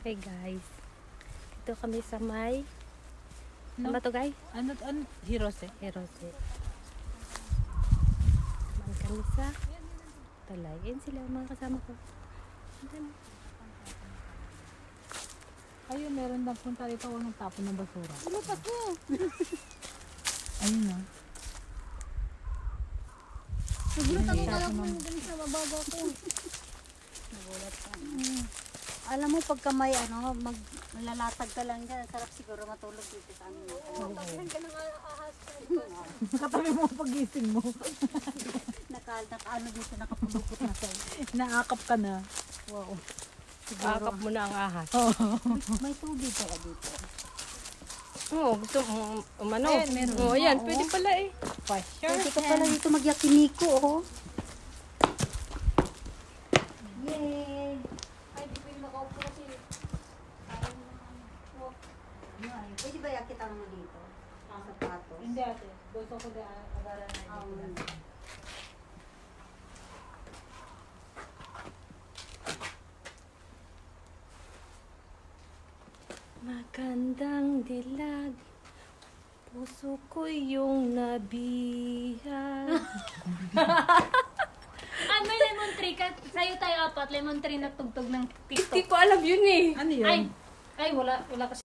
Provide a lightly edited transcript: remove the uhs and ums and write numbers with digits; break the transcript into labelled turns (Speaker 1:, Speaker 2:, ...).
Speaker 1: Hey guys, dito kami sa may
Speaker 2: No?
Speaker 1: ano to guys?
Speaker 2: Ano, Hirose?
Speaker 1: Herose. Samahan kami sa Talay. Yan sila ang mga kasama ko.
Speaker 2: Ayun, meron lang punta rito, huwag nagtapon ng basura.
Speaker 3: Lupat ko.
Speaker 2: Ayun na.
Speaker 3: Nagulat ako kaya kung dun sa mabaga ko.
Speaker 4: Nagulat ka. Alam mo, pagka may malalatag ka lang dyan, sarap siguro matulog dito sa amin.
Speaker 3: Tapihan ka ng ahas.
Speaker 2: Katabi mo ang pagising mo.
Speaker 4: Nakaano dito, nakapulupot na sa
Speaker 2: Naakap ka na. Wow.
Speaker 1: Akap mo na ang ahas.
Speaker 4: May tubig ka dito.
Speaker 1: Oo, gusto mo umano.
Speaker 2: Ayan, meron.
Speaker 1: Oo, yan. Pwede pala eh.
Speaker 4: Pwede ka pala dito magyakiniko, oh. Yay!
Speaker 3: Ay, di ko yung makaupo kasi.
Speaker 4: Pwede ba yakita mo dito? Sapatos.
Speaker 2: Hindi ate. Gusto ko na agaran na dito.
Speaker 1: Magandang dilag. Puso ko yung nabihag.
Speaker 3: May lemon tree ka. Sa'yo tayo apat. Lemon tree na tugtog ng
Speaker 1: Hindi
Speaker 3: TikTok.
Speaker 1: ko alam yun eh.
Speaker 2: Ano yun?
Speaker 3: Ay, wala kasi